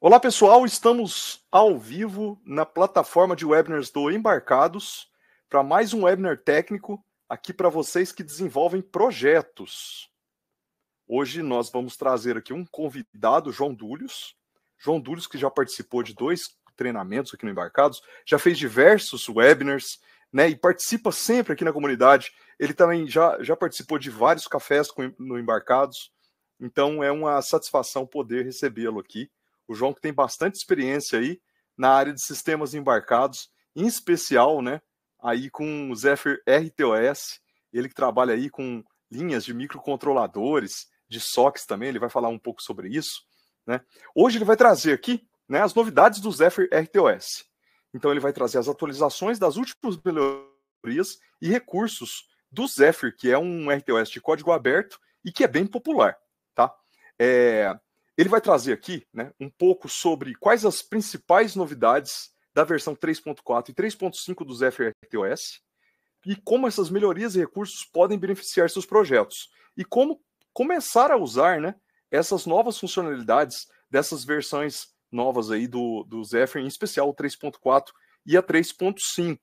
Olá pessoal, estamos ao vivo na plataforma de webinars do Embarcados para mais um webinar técnico aqui para vocês que desenvolvem projetos. Hoje nós vamos trazer aqui um convidado, João Dúlios. João Dúlios que já participou de 2 treinamentos aqui no Embarcados, já fez diversos webinars, né, e participa sempre aqui na comunidade. Ele também já participou de vários cafés no Embarcados, então é uma satisfação poder recebê-lo aqui. O João que tem bastante experiência aí na área de sistemas embarcados, em especial, né, aí com o Zephyr RTOS, ele que trabalha aí com linhas de microcontroladores, de SOCs também, ele vai falar um pouco sobre isso, né? Hoje ele vai trazer aqui, né, as novidades do Zephyr RTOS. Então ele vai trazer as atualizações das últimas melhorias e recursos do Zephyr, que é um RTOS de código aberto e que é bem popular, tá? Ele vai trazer aqui, né, um pouco sobre quais as principais novidades da versão 3.4 e 3.5 do Zephyr RTOS e como essas melhorias e recursos podem beneficiar seus projetos e como começar a usar, né, essas novas funcionalidades dessas versões novas aí do Zephyr, em especial o 3.4 e a 3.5.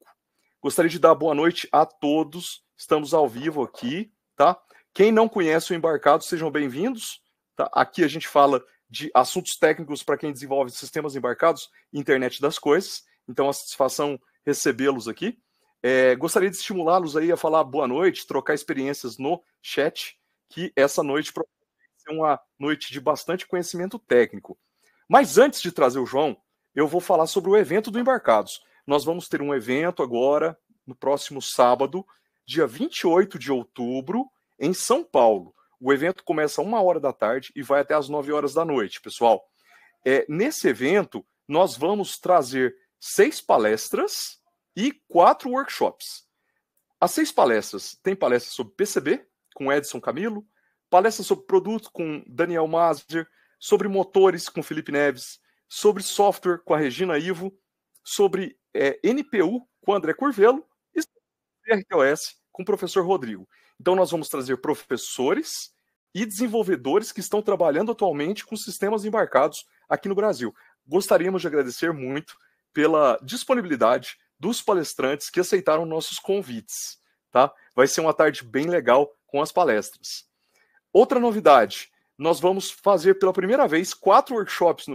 Gostaria de dar boa noite a todos. Estamos ao vivo aqui, tá? Quem não conhece o Embarcado, sejam bem-vindos. Tá? Aqui a gente fala de assuntos técnicos para quem desenvolve sistemas embarcados e internet das coisas. Então, a satisfação recebê-los aqui. Gostaria de estimulá-los aí a falar boa noite, trocar experiências no chat, que essa noite vai ser uma noite de bastante conhecimento técnico. Mas antes de trazer o João, eu vou falar sobre o evento do Embarcados. Nós vamos ter um evento agora, no próximo sábado, dia 28 de outubro, em São Paulo. O evento começa às 1h da tarde e vai até às 9 horas da noite, pessoal. Nesse evento, nós vamos trazer 6 palestras e 4 workshops. As 6 palestras, tem palestra sobre PCB, com Edson Camilo, palestra sobre produto, com Daniel Mazer, sobre motores, com Felipe Neves, sobre software, com a Regina Ivo, sobre NPU, com André Curvelo, e sobre RTOS, com o professor Rodrigo. Então, nós vamos trazer professores e desenvolvedores que estão trabalhando atualmente com sistemas embarcados aqui no Brasil. Gostaríamos de agradecer muito pela disponibilidade dos palestrantes que aceitaram nossos convites, tá? Vai ser uma tarde bem legal com as palestras. Outra novidade, nós vamos fazer pela primeira vez 4 workshops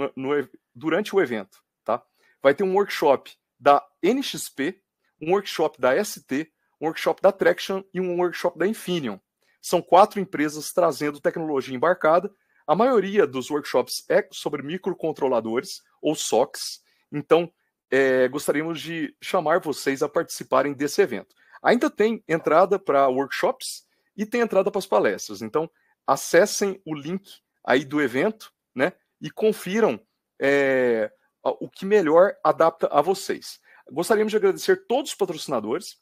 durante o evento, tá? Vai ter um workshop da NXP, um workshop da ST, um workshop da Traction e um workshop da Infineon. São 4 empresas trazendo tecnologia embarcada. A maioria dos workshops é sobre microcontroladores ou SOCs. Então, gostaríamos de chamar vocês a participarem desse evento. Ainda tem entrada para workshops e tem entrada para as palestras. Então, acessem o link aí do evento, né? E confiram o que melhor adapta a vocês. Gostaríamos de agradecer todos os patrocinadores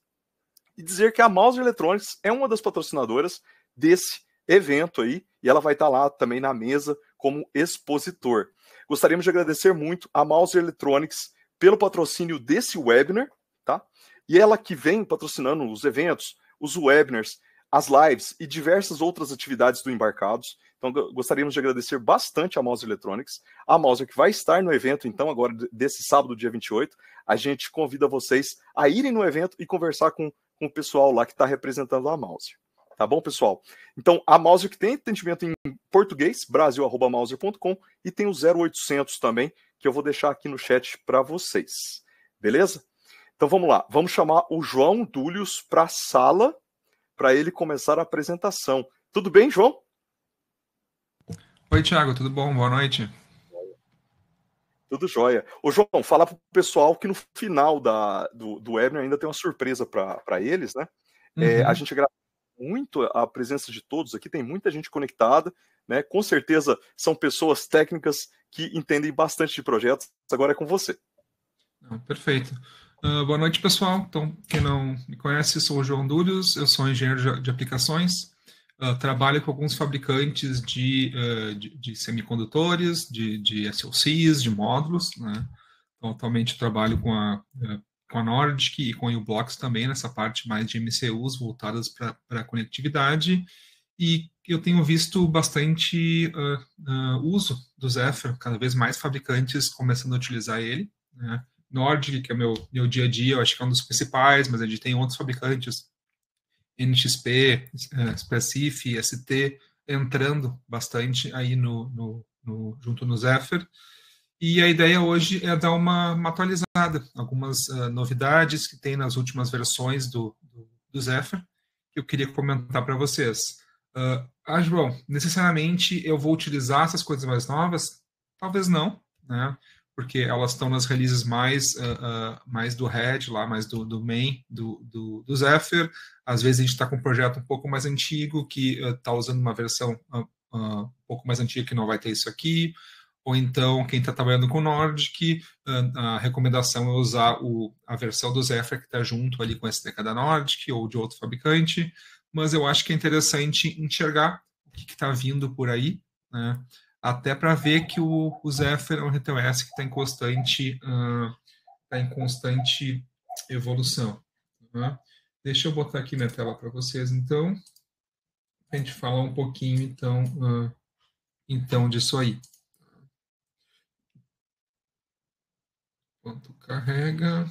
e dizer que a Mouser Electronics é uma das patrocinadoras desse evento aí, e ela vai estar lá também na mesa como expositor. Gostaríamos de agradecer muito a Mouser Electronics pelo patrocínio desse webinar, tá? E ela que vem patrocinando os eventos, os webinars, as lives e diversas outras atividades do Embarcados. Então, gostaríamos de agradecer bastante a Mouser Electronics. A Mouser que vai estar no evento, então, agora desse sábado, dia 28. A gente convida vocês a irem no evento e conversar com o pessoal lá que está representando a Mouser. Tá bom, pessoal? Então, a Mouser que tem atendimento em português, brasil@mouser.com, e tem o 0800 também, que eu vou deixar aqui no chat para vocês. Beleza? Então, vamos lá. Vamos chamar o João Dúlios para a sala, para ele começar a apresentação. Tudo bem, João? Oi, Thiago, tudo bom? Boa noite. Tudo jóia. Ô, João, fala para o pessoal que no final do webinar ainda tem uma surpresa para eles, né? A gente agradece muito a presença de todos aqui, tem muita gente conectada, né? Com certeza são pessoas técnicas que entendem bastante de projetos. Agora é com você. Perfeito. Boa noite, pessoal. Então, quem não me conhece, sou o João Dúlios, eu sou engenheiro de aplicações, trabalho com alguns fabricantes de semicondutores, de SoCs, de módulos, né? Então, atualmente trabalho com a Nordic e com a u-blox também, nessa parte mais de MCUs voltadas para conectividade. e eu tenho visto bastante uso do Zephyr, cada vez mais fabricantes começando a utilizar ele, né? Nordic, que é meu dia a dia, eu acho que é um dos principais, mas a gente tem outros fabricantes, NXP, Specif, ST, entrando bastante aí junto no Zephyr. E a ideia hoje é dar uma atualizada, algumas novidades que tem nas últimas versões do Zephyr, que eu queria comentar para vocês. João, necessariamente eu vou utilizar essas coisas mais novas? Talvez não, né? Porque elas estão nas releases mais do head, lá, mais do main, do Zephyr. Às vezes a gente está com um projeto um pouco mais antigo, que está usando uma versão um pouco mais antiga que não vai ter isso aqui. Ou então, quem está trabalhando com Nordic, a recomendação é usar a versão do Zephyr que está junto ali com a SDK da Nordic ou de outro fabricante. Mas eu acho que é interessante enxergar o que está vindo por aí, né? Até para ver que o Zephyr é um RTOS que está em constante evolução. Tá? Deixa eu botar aqui na tela para vocês, então, para a gente falar um pouquinho, então disso aí. Enquanto carrega.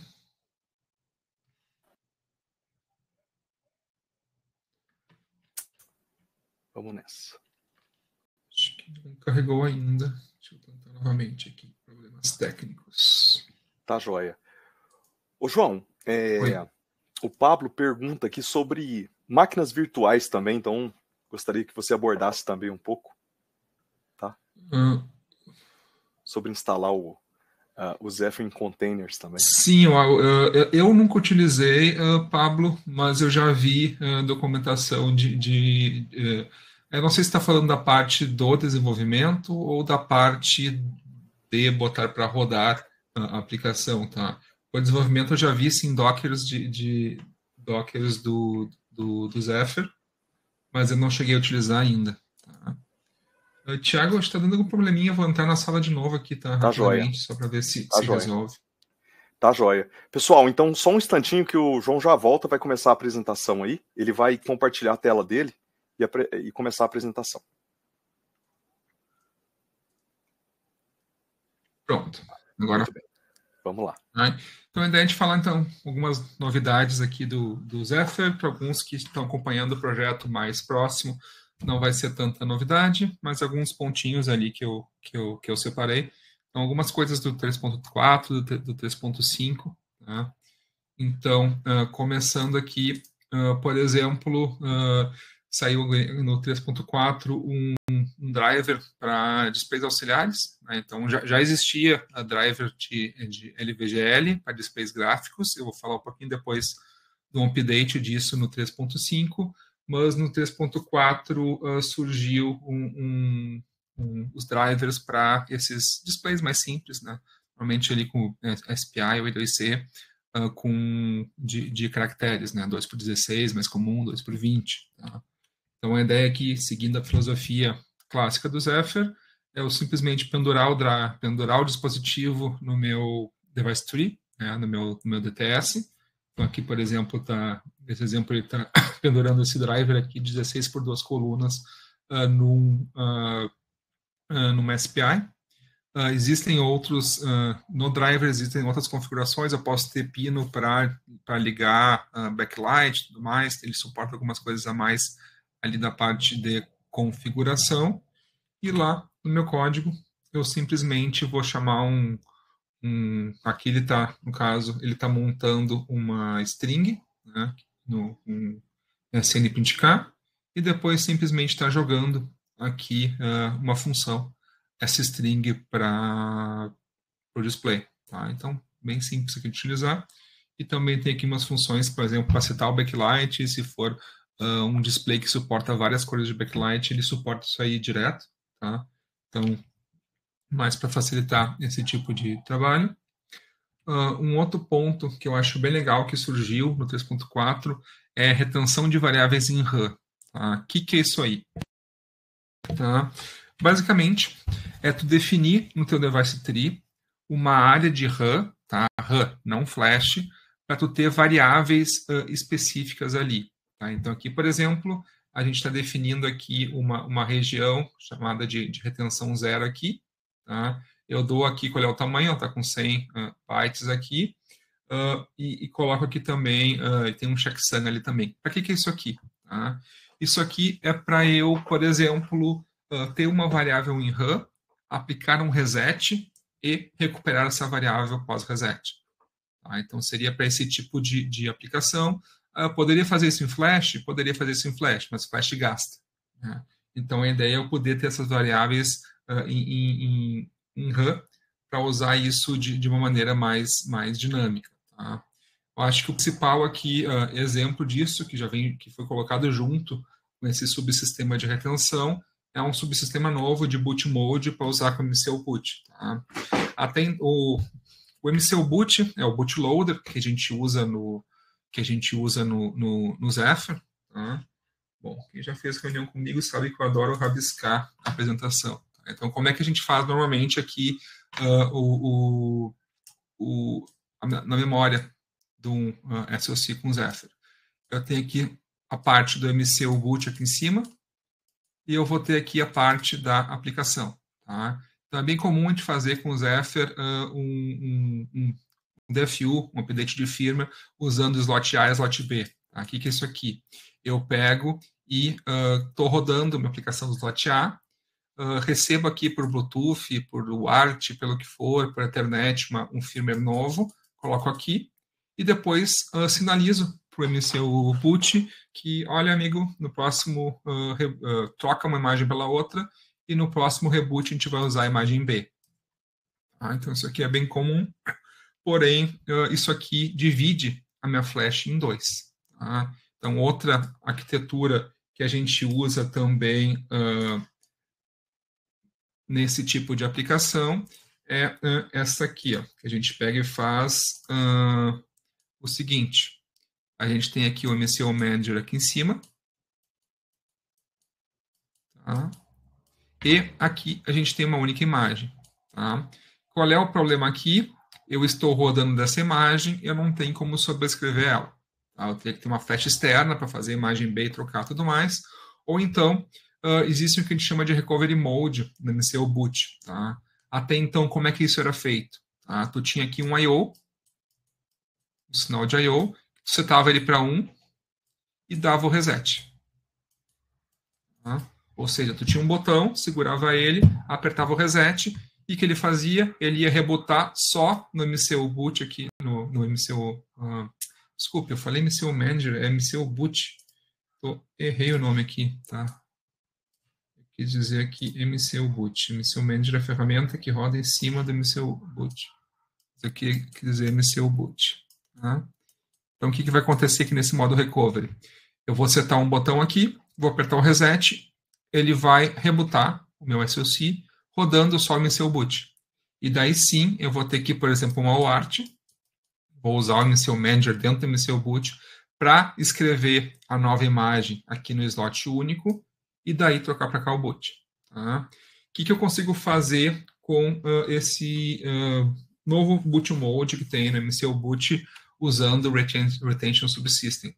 Vamos nessa. Acho que não carregou ainda. Deixa eu tentar novamente aqui. Problemas técnicos. Tá joia. Ô, João, o Pablo pergunta aqui sobre máquinas virtuais também, então gostaria que você abordasse também um pouco, tá? Sobre instalar o Zephyr em containers também. Sim, eu nunca utilizei, Pablo, mas eu já vi documentação eu não sei se está falando da parte do desenvolvimento ou da parte de botar para rodar a aplicação, tá? O desenvolvimento eu já vi, sim, dockers dockers do Zephyr, mas eu não cheguei a utilizar ainda. Tá? Tiago, está dando algum probleminha, vou entrar na sala de novo aqui, tá? Tá joia. Só para ver se Tá joia. resolve. Tá joia. Pessoal, então só um instantinho que o João já volta, vai começar a apresentação aí. Ele vai compartilhar a tela dele e começar a apresentação. Pronto. Agora. Muito bem. Vamos lá. Então a ideia é de falar então algumas novidades aqui do Zephyr, para alguns que estão acompanhando o projeto mais próximo. Não vai ser tanta novidade, mas alguns pontinhos ali que eu separei. Então, algumas coisas do 3.4, do 3.5. Tá? Então, começando aqui, por exemplo, saiu no 3.4 um driver para displays auxiliares. Né? Então, já existia a driver de LVGL para displays gráficos. Eu vou falar um pouquinho depois do update disso no 3.5. Mas no 3.4 surgiu os drivers para esses displays mais simples, né? Normalmente ali com SPI ou E2C, de caracteres, né? 2x16, mais comum, 2x20. Tá? Então a ideia é que, seguindo a filosofia clássica do Zephyr, é eu simplesmente pendurar o dispositivo no meu device tree, né? no meu DTS. Então aqui, por exemplo, nesse exemplo ele está pendurando esse driver aqui 16 por 2 colunas numa SPI. Existem outros, no driver existem outras configurações, eu posso ter pino para ligar backlight e tudo mais, ele suporta algumas coisas a mais ali da parte de configuração, e lá no meu código eu simplesmente vou chamar aqui ele está, no caso, ele está montando uma string, né, no SNPintK, e depois simplesmente está jogando aqui uma função, essa string para o display. Tá? Então, bem simples aqui de utilizar. E também tem aqui umas funções, por exemplo, para setar o backlight, se for um display que suporta várias cores de backlight, ele suporta isso aí direto. Tá? Então, mais para facilitar esse tipo de trabalho. Um outro ponto que eu acho bem legal que surgiu no 3.4 é retenção de variáveis em RAM. Tá? O que é isso aí? Tá? Basicamente, é tu definir no teu device tree uma área de RAM, tá? RAM, não flash, para tu ter variáveis específicas ali. Tá? Então, aqui, por exemplo, a gente está definindo aqui uma região chamada de retenção zero aqui, tá? Eu dou aqui qual é o tamanho, está com 100 bytes aqui, e coloco aqui também, tem um checksum ali também. Para que é isso aqui? Tá? Isso aqui é para eu, por exemplo, ter uma variável em RAM, aplicar um reset e recuperar essa variável pós-reset. Tá? Então, seria para esse tipo de aplicação. Poderia fazer isso em Flash? Poderia fazer isso em Flash, mas Flash gasta. Né? Então, a ideia é eu poder ter essas variáveis em RAM para usar isso de uma maneira mais dinâmica. Tá? Eu acho que o principal aqui, exemplo disso, que foi colocado junto com esse subsistema de retenção, é um subsistema novo de boot mode para usar com o MCU boot. Tá? Até o MCU boot é o bootloader que a gente usa no Zephyr. Tá? Bom, quem já fez reunião comigo sabe que eu adoro rabiscar a apresentação. Tá? Então, como é que a gente faz normalmente aqui na memória do SoC com Zephyr? Eu tenho aqui a parte do MCU boot aqui em cima e eu vou ter aqui a parte da aplicação. Tá? Então, é bem comum a gente fazer com o Zephyr um DFU, um update de firmware, usando slot A e slot B. Tá? O que é isso aqui? Eu pego e estou rodando minha aplicação do slot A, recebo aqui por Bluetooth, por UART, pelo que for, por Ethernet, um firmware novo, coloco aqui e depois sinalizo para o MCU boot que, olha, amigo, no próximo troca uma imagem pela outra e no próximo reboot a gente vai usar a imagem B. Tá? Então, isso aqui é bem comum, porém, isso aqui divide a minha flash em dois. Tá? Então, outra arquitetura que a gente usa também nesse tipo de aplicação é essa aqui, ó, que a gente pega e faz o seguinte. A gente tem aqui o MCU Manager aqui em cima. Tá? E aqui a gente tem uma única imagem. Tá? Qual é o problema aqui? Eu estou rodando dessa imagem e eu não tenho como sobrescrever ela. Tá? Eu teria que ter uma flash externa para fazer a imagem B e trocar tudo mais. Ou então, existe o que a gente chama de Recovery Mode no MCU boot. Tá? Até então, como é que isso era feito? Tá? Tu tinha aqui um I/O, um sinal de I/O, setava ele para 1 e dava o reset. Tá? Ou seja, tu tinha um botão, segurava ele, apertava o reset, e o que ele fazia? Ele ia rebotar só no MCU boot aqui, no MCU... desculpe, eu falei MCU Manager, é MCU boot. Errei o nome aqui, tá? Eu quis dizer aqui MCU boot. MCU Manager é a ferramenta que roda em cima do MCU boot. Isso aqui quer dizer MCU boot. Tá? Então, o que vai acontecer aqui nesse modo recovery? Eu vou setar um botão aqui, vou apertar o reset, ele vai rebootar o meu SoC, rodando só o MCU boot. E daí sim, eu vou ter aqui, por exemplo, uma UART, vou usar o MCU Manager dentro do MCU boot para escrever a nova imagem aqui no slot único e daí trocar para cá o boot. Tá? O que eu consigo fazer com esse novo boot mode que tem no MCU boot usando o Retention Subsystem?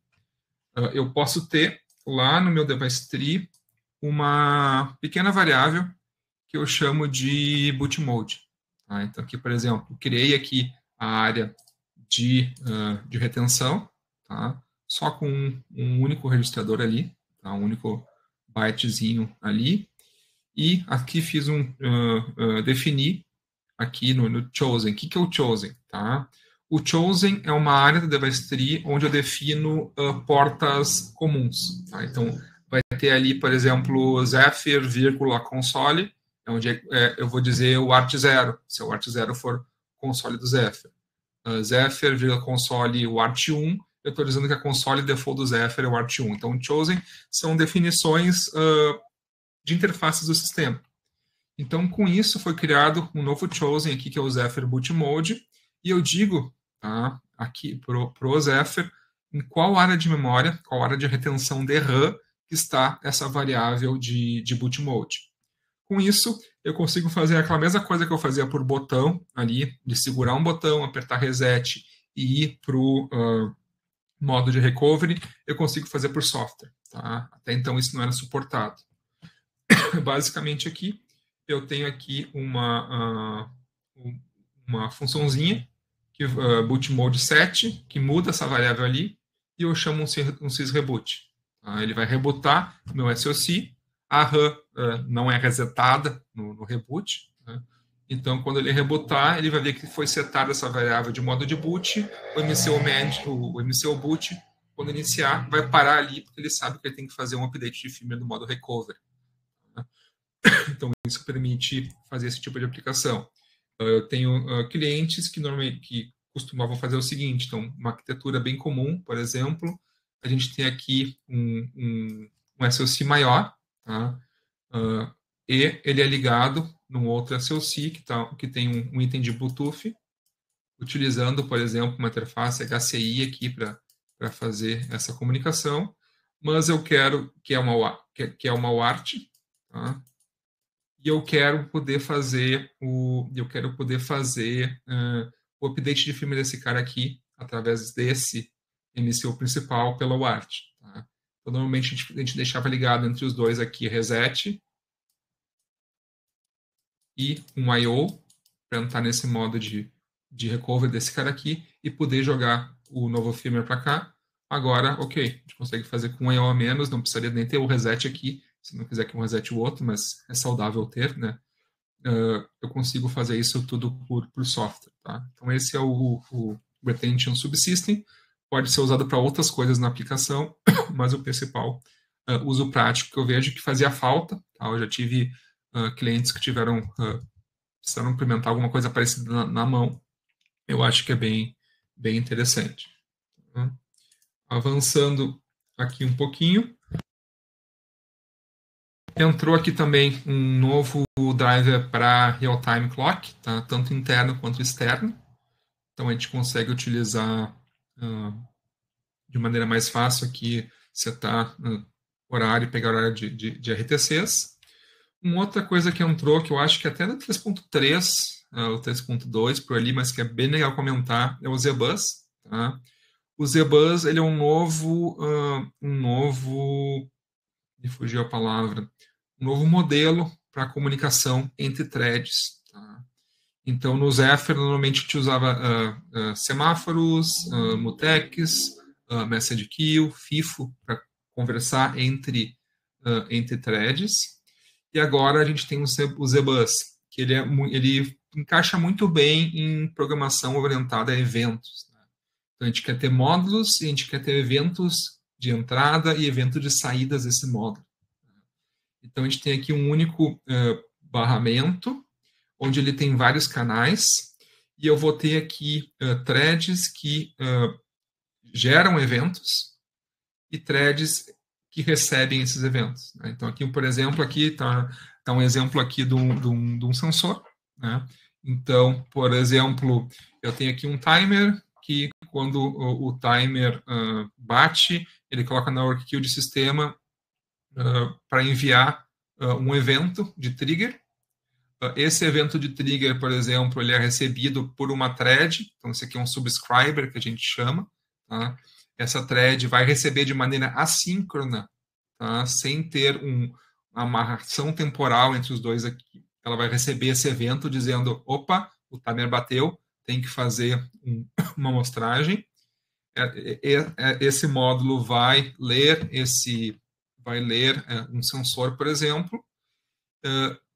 Eu posso ter lá no meu device tree uma pequena variável que eu chamo de boot mode. Tá? Então, aqui, por exemplo, criei aqui a área de retenção, tá? Só com um único registrador ali, tá? Um único bytezinho ali, e aqui fiz definir aqui no chosen. O que é o chosen? Tá? O chosen é uma área do device tree onde eu defino portas comuns. Tá? Então, vai ter ali, por exemplo, Zephyr, console, onde eu vou dizer o ART0, se o ART0 for console do Zephyr. Zephyr, console, o ART1, eu estou dizendo que a console default do Zephyr é o ART1. Então, o chosen são definições de interfaces do sistema. Então, com isso, foi criado um novo chosen aqui, que é o Zephyr Boot Mode, e eu digo, tá, aqui para o Zephyr, em qual área de memória, qual área de retenção de RAM que está essa variável de boot mode. Com isso, eu consigo fazer aquela mesma coisa que eu fazia por botão ali, de segurar um botão, apertar reset e ir para o modo de recovery, eu consigo fazer por software. Tá? Até então isso não era suportado. Basicamente aqui, eu tenho aqui uma funçãozinha, que boot mode set, que muda essa variável ali, e eu chamo um sysreboot. Tá? Ele vai rebootar o meu SOC, a RAM não é resetada no reboot, né? Então, quando ele rebootar, ele vai ver que foi setada essa variável de modo de boot, o MCU boot, quando iniciar, vai parar ali, porque ele sabe que ele tem que fazer um update de firmware do modo recovery. Então, isso permite fazer esse tipo de aplicação. Eu tenho clientes que normalmente costumavam fazer o seguinte, então, uma arquitetura bem comum, por exemplo, a gente tem aqui um SoC maior, tá? E ele é ligado num outro SoC que tem um item de Bluetooth, utilizando, por exemplo, uma interface HCI aqui para fazer essa comunicação, mas eu quero que é uma UART, tá? E eu quero poder fazer o update de firmware desse cara aqui através desse MCU principal pela UART. Tá? Então, normalmente a gente deixava ligado entre os dois aqui reset e um I/O para entrar nesse modo de recovery desse cara aqui e poder jogar o novo firmware para cá. Agora, ok, a gente consegue fazer com um I/O a menos, não precisaria nem ter o reset aqui, se não quiser que um reset o outro, mas é saudável ter, né? Eu consigo fazer isso tudo por software. Tá? Então, esse é o Retention Subsystem. Pode ser usado para outras coisas na aplicação, mas o principal uso prático que eu vejo que fazia falta. Tá? Eu já tive clientes que precisaram implementar alguma coisa parecida na mão. Eu acho que é bem interessante. Tá? Avançando aqui um pouquinho. Entrou aqui também um novo driver para real-time clock, tá? Tanto interno quanto externo. Então, a gente consegue utilizar de maneira mais fácil aqui, setar horário e pegar horário de RTCs. Uma outra coisa que entrou, que eu acho que até no 3.3, o 3.2 por ali, mas que é bem legal comentar, é o ZBus. Tá? O ZBus, ele é um novo, me fugiu a palavra, um novo modelo para comunicação entre threads. Tá? Então, no Zephyr, normalmente a gente usava semáforos, mutex, message queue, FIFO, para conversar entre threads. E agora a gente tem o ZBus, que ele encaixa muito bem em programação orientada a eventos. Né? Então, a gente quer ter módulos e a gente quer ter eventos de entrada e evento de saídas desse módulo. Então, a gente tem aqui um único barramento, onde ele tem vários canais, e eu vou ter aqui threads que geram eventos e threads que recebem esses eventos. Né? Então, aqui, por exemplo, aqui está um exemplo aqui de um sensor. Né? Então, por exemplo, eu tenho aqui um timer que, quando o timer bate, ele coloca na work queue de sistema para enviar um evento de trigger. Esse evento de trigger, por exemplo, ele é recebido por uma thread. Então, esse aqui é um subscriber, que a gente chama. Tá? Essa thread vai receber de maneira assíncrona, tá? Sem ter uma amarração temporal entre os dois aqui. Ela vai receber esse evento dizendo, opa, o timer bateu, tem que fazer uma amostragem. Esse módulo vai ler um sensor, por exemplo,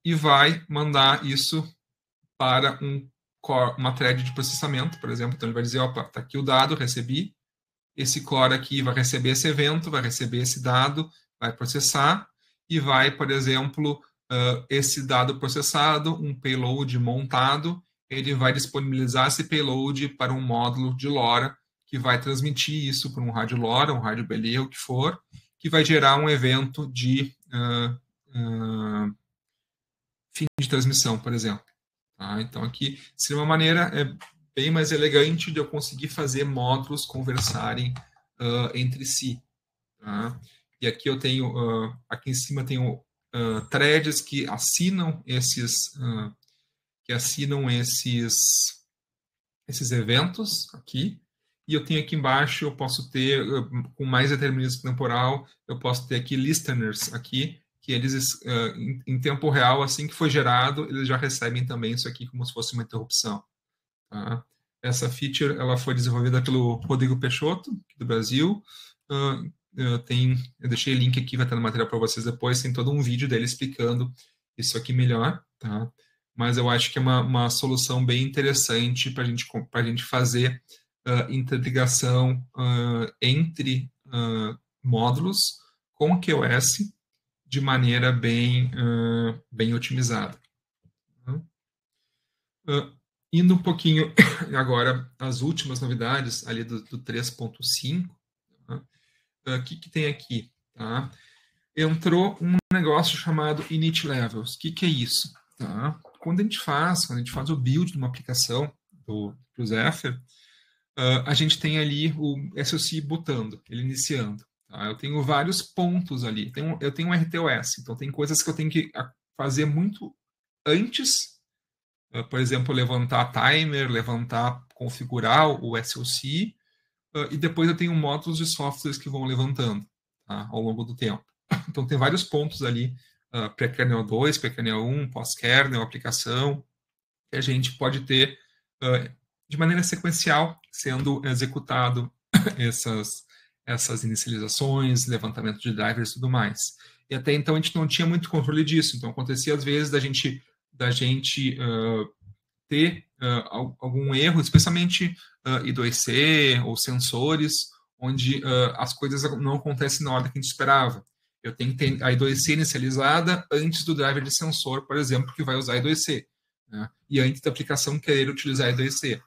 e vai mandar isso para uma thread de processamento, por exemplo. Então, ele vai dizer, opa, está aqui o dado, recebi. Esse core aqui vai receber esse evento, vai receber esse dado, vai processar e vai, por exemplo, esse dado processado, um payload montado, ele vai disponibilizar esse payload para um módulo de LoRa que vai transmitir isso para um rádio LoRa, um rádio BLE, o que for, que vai gerar um evento de fim de transmissão, por exemplo. Tá? Então, aqui seria uma maneira bem mais elegante de eu conseguir fazer módulos conversarem entre si. Tá? E aqui eu tenho, aqui em cima tenho threads que assinam esses eventos aqui, E eu tenho aqui embaixo, eu posso ter, com mais determinismo temporal, eu posso ter aqui listeners aqui, que eles, em tempo real, assim que foi gerado, eles já recebem também isso aqui como se fosse uma interrupção. Tá? Essa feature ela foi desenvolvida pelo Rodrigo Peixoto, do Brasil. Eu deixei o link aqui, vai estar no material para vocês depois, tem todo um vídeo dele explicando isso aqui melhor. Tá? Mas eu acho que é uma solução bem interessante para a gente fazer interligação entre módulos com QoS de maneira bem otimizada. Indo um pouquinho agora às últimas novidades ali do 3.5, o que tem aqui? Tá? Entrou um negócio chamado init levels. O que é isso? Tá? Quando a gente faz o build de uma aplicação do Zephyr, a gente tem ali o SOC bootando, ele iniciando. Tá? Eu tenho vários pontos ali. Eu tenho um RTOS, então tem coisas que eu tenho que fazer muito antes. Por exemplo, levantar timer, configurar o SOC, e depois eu tenho módulos de softwares que vão levantando, tá, ao longo do tempo. Então, tem vários pontos ali, pré-kernel 2, pré-kernel 1, pós-kernel, aplicação, que a gente pode ter de maneira sequencial sendo executado essas inicializações, levantamento de drivers e tudo mais. E até então a gente não tinha muito controle disso, então acontecia às vezes da gente ter algum erro, especialmente I2C ou sensores, onde as coisas não acontecem na hora que a gente esperava. Eu tenho que ter a I2C inicializada antes do driver de sensor, por exemplo, que vai usar a I2C, né? E antes da aplicação querer utilizar a I2C.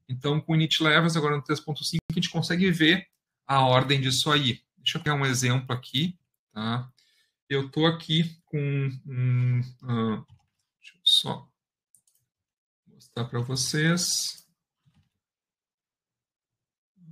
Então, com o init levels, agora no 3.5, a gente consegue ver a ordem disso aí. Deixa eu pegar um exemplo aqui. Tá? Eu estou aqui com deixa eu só mostrar para vocês.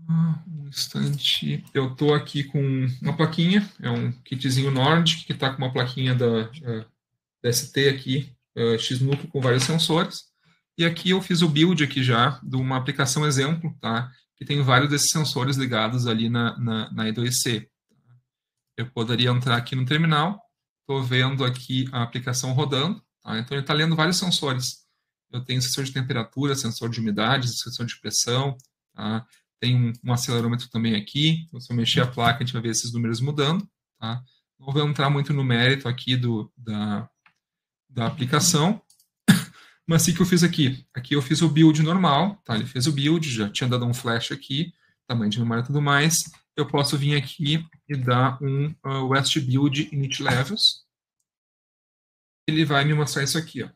Um instante. Eu estou aqui com uma plaquinha, é um kitzinho Nordic, que está com uma plaquinha da ST aqui, X-Núcleo com vários sensores. E aqui eu fiz o build aqui já de uma aplicação exemplo, tá? Que tem vários desses sensores ligados ali na I2C. Eu poderia entrar aqui no terminal, estou vendo aqui a aplicação rodando, tá? Então ele está lendo vários sensores. Eu tenho sensor de temperatura, sensor de umidade, sensor de pressão, tá? Tem um acelerômetro também aqui. Então, se eu mexer a placa, a gente vai ver esses números mudando, tá? Não vou entrar muito no mérito aqui da aplicação. Mas o que eu fiz aqui? Aqui eu fiz o build normal, tá? Ele fez o build, já tinha dado um flash aqui, tamanho de memória e tudo mais. Eu posso vir aqui e dar um West Build init levels. Ele vai me mostrar isso aqui, ó.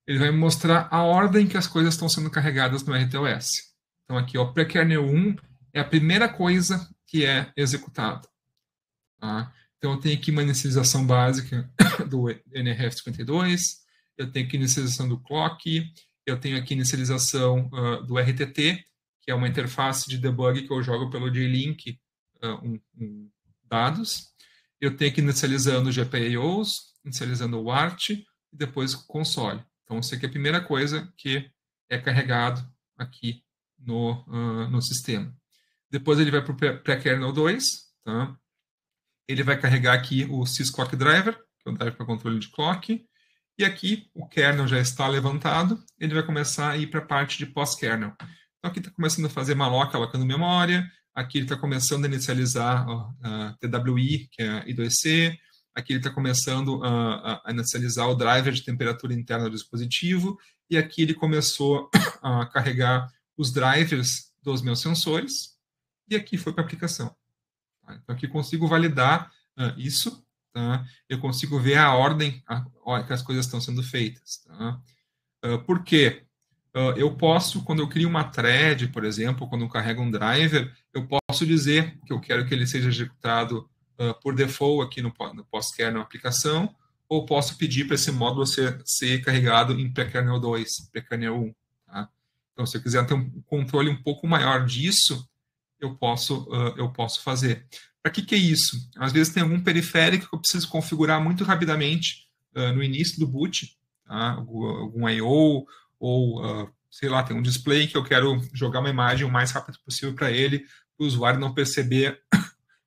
Ele vai me mostrar a ordem que as coisas estão sendo carregadas no RTOS. Então aqui, ó, pré-kernel 1 é a primeira coisa que é executada. Tá? Então eu tenho aqui uma inicialização básica do NRF52, eu tenho aqui inicialização do clock, eu tenho aqui inicialização do RTT, que é uma interface de debug que eu jogo pelo JLink dados. Eu tenho aqui inicializando o GPIOs, inicializando o ART e depois o console. Então, isso aqui é a primeira coisa que é carregado aqui no sistema. Depois ele vai para o pré-kernel 2, tá? Ele vai carregar aqui o sysclock driver, que é o driver para controle de clock. E aqui o kernel já está levantado, ele vai começar a ir para a parte de pós-kernel. Então aqui está começando a fazer malloc, alocando memória, aqui ele está começando a inicializar a TWI, que é a I2C, aqui ele está começando a inicializar o driver de temperatura interna do dispositivo, e aqui ele começou a carregar os drivers dos meus sensores, e aqui foi para a aplicação. Então aqui consigo validar isso. Tá? Eu consigo ver a ordem que as coisas estão sendo feitas. Tá? Por quê? Eu posso, quando eu crio uma thread, por exemplo, quando eu carrego um driver, eu posso dizer que eu quero que ele seja executado por default aqui no pós-kernel aplicação, ou posso pedir para esse módulo ser carregado em pré-kernel 2, pré-kernel 1. Tá? Então, se eu quiser ter um controle um pouco maior disso, eu posso fazer. Para que é isso? Às vezes tem algum periférico que eu preciso configurar muito rapidamente no início do boot, tá? Algum I/O ou sei lá, tem um display que eu quero jogar uma imagem o mais rápido possível para ele, para o usuário não perceber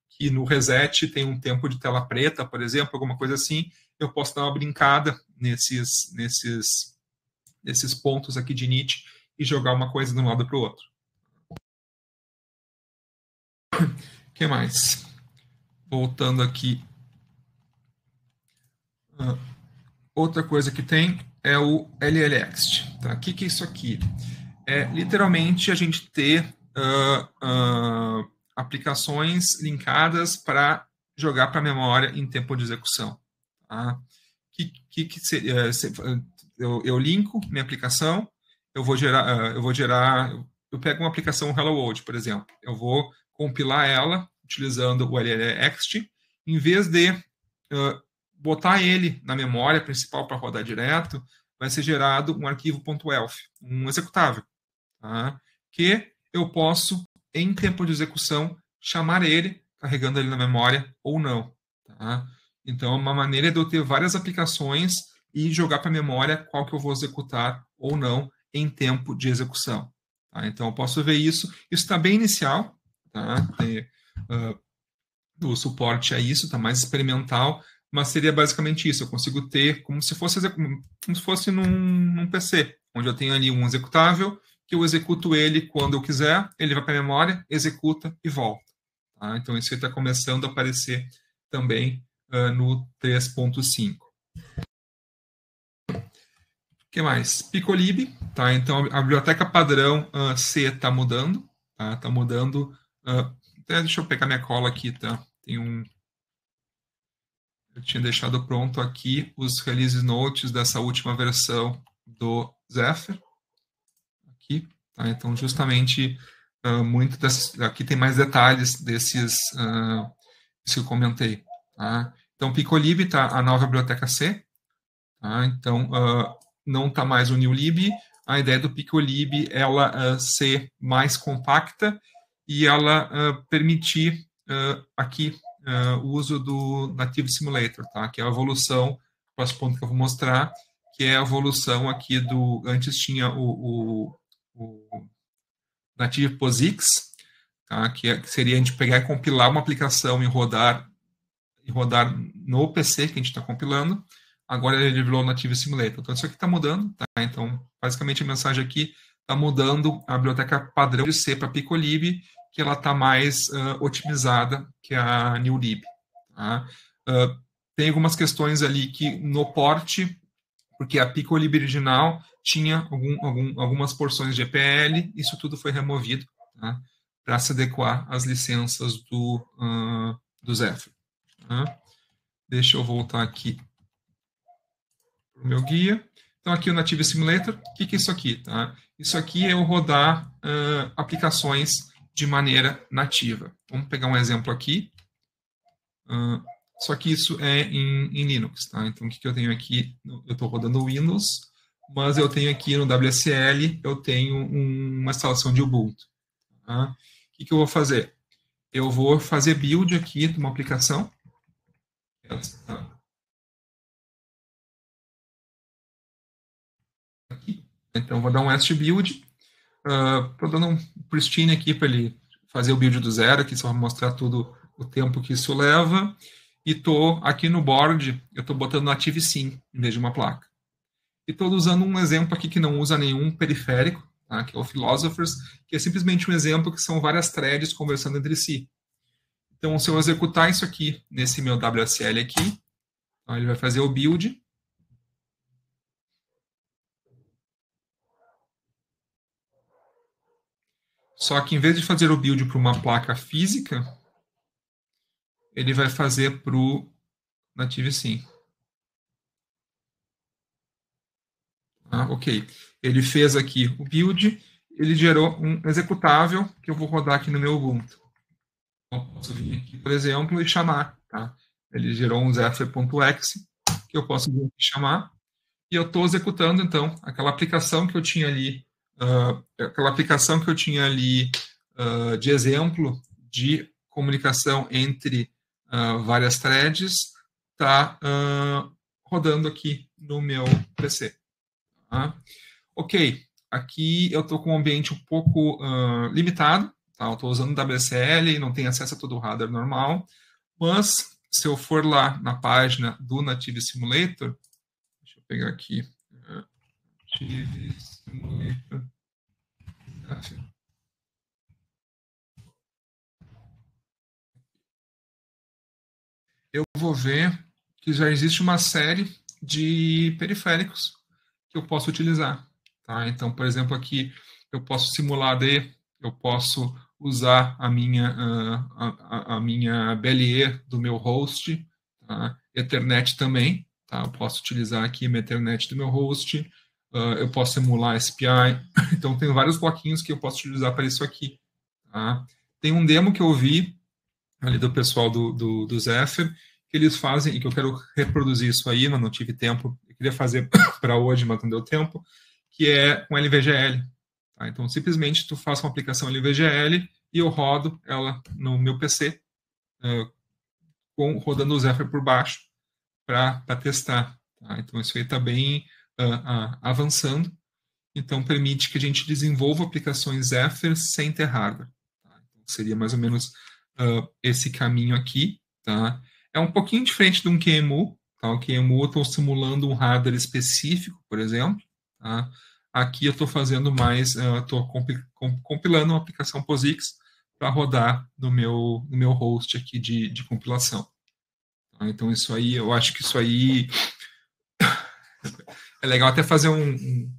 que no reset tem um tempo de tela preta, por exemplo, alguma coisa assim, eu posso dar uma brincada nesses pontos aqui de init e jogar uma coisa de um lado para o outro. O que mais? Voltando aqui. Outra coisa que tem é o LLext. Tá? O que é isso aqui? É literalmente a gente ter aplicações linkadas para jogar para a memória em tempo de execução. Tá? Que seria? Eu linko minha aplicação, eu pego uma aplicação Hello World, por exemplo, eu vou compilar ela utilizando o LLext, em vez de botar ele na memória principal para rodar direto, vai ser gerado um arquivo .elf, um executável, tá? Que eu posso, em tempo de execução, chamar ele, carregando ele na memória ou não. Tá? Então, é uma maneira de eu ter várias aplicações e jogar para a memória qual que eu vou executar ou não em tempo de execução. Tá? Então, eu posso ver isso. Isso está bem inicial, tá? O suporte a isso está mais experimental, mas seria basicamente isso. Eu consigo ter como se fosse num PC, onde eu tenho ali um executável, que eu executo ele quando eu quiser, ele vai para a memória, executa e volta. Tá? Então, isso está começando a aparecer também no 3.5. O que mais? Picolib, tá? Então, a biblioteca padrão C está mudando, tá? Está mudando. Até deixa eu pegar minha cola aqui, tá? Tem um... Eu tinha deixado pronto aqui os release notes dessa última versão do Zephyr. Aqui, tá? Então, justamente, muito dessas... Aqui tem mais detalhes desses que eu comentei, tá? Então, Picolib está a nova biblioteca C, tá? Então, não está mais o newlib. A ideia do Picolib é ela ser mais compacta e ela permitir aqui o uso do Native Simulator, tá? Que é a evolução, o próximo ponto que eu vou mostrar, que é a evolução aqui do... Antes tinha o Native POSIX, tá? Que seria a gente pegar e compilar uma aplicação e rodar no PC que a gente está compilando. Agora ele virou Native Simulator. Então, isso aqui está mudando. Tá? Então, basicamente, a mensagem aqui está mudando a biblioteca padrão de C para Picolib, que ela está mais otimizada que a newlib. Tá? Tem algumas questões ali que no porte, porque a Picolib original tinha algumas porções de EPL, isso tudo foi removido, tá? Para se adequar às licenças do Zephyr. Tá? Deixa eu voltar aqui para o meu guia. Então, aqui o Native Simulator. O que é isso aqui? Tá? Isso aqui é eu rodar aplicações de maneira nativa. Vamos pegar um exemplo aqui. Só que isso é em Linux. Tá? Então, o que eu tenho aqui? Eu estou rodando Windows, mas eu tenho aqui no WSL, eu tenho uma instalação de Ubuntu. Tá? O que eu vou fazer? Eu vou fazer build aqui de uma aplicação. Então, vou dar um est build. Estou dando um pristine aqui para ele fazer o build do zero, aqui só para mostrar tudo o tempo que isso leva. E estou aqui no board, eu estou botando Native Sim em vez de uma placa. E estou usando um exemplo aqui que não usa nenhum periférico, tá? Que é o Philosophers, que é simplesmente um exemplo que são várias threads conversando entre si. Então, se eu executar isso aqui nesse meu WSL aqui, então ele vai fazer o build. Só que em vez de fazer o build para uma placa física, ele vai fazer para o Native Sim. Ok. Ele fez aqui o build, ele gerou um executável que eu vou rodar aqui no meu Ubuntu. Então, eu posso vir aqui, por exemplo, e chamar. Tá? Ele gerou um zephyr.exe que eu posso vir aqui chamar. E eu estou executando, então, aquela aplicação que eu tinha ali, de exemplo de comunicação entre várias threads, está rodando aqui no meu PC. Tá? Ok, aqui eu estou com um ambiente um pouco limitado, tá? Eu estou usando WSL, não tenho acesso a todo o hardware normal, mas se eu for lá na página do Native Simulator, deixa eu pegar aqui, Native Simulator, eu vou ver que já existe uma série de periféricos que eu posso utilizar. Tá? Então, por exemplo, aqui eu posso simular AD, eu posso usar a minha BLE do meu host, tá? Ethernet também, tá? Eu posso utilizar aqui a minha Ethernet do meu host, eu posso emular SPI, então tem vários bloquinhos que eu posso utilizar para isso aqui. Tá? Tem um demo que eu vi ali do pessoal do Zephyr, que eles fazem, e que eu quero reproduzir isso aí, mas não tive tempo, eu queria fazer para hoje, mas não deu tempo, que é com LVGL. Tá? Então, simplesmente, tu faz uma aplicação LVGL e eu rodo ela no meu PC, rodando o Zephyr por baixo, para testar. Tá? Então, isso aí está bem avançando. Então, permite que a gente desenvolva aplicações Zephyr sem ter hardware. Tá? Então, seria mais ou menos esse caminho aqui. Tá? É um pouquinho diferente de um QEMU. Tá? O QEMU eu estou simulando um hardware específico, por exemplo. Tá? Aqui eu estou fazendo mais, estou compilando uma aplicação POSIX para rodar no meu host aqui de compilação. Tá? Então, isso aí, eu acho que isso aí é legal até fazer um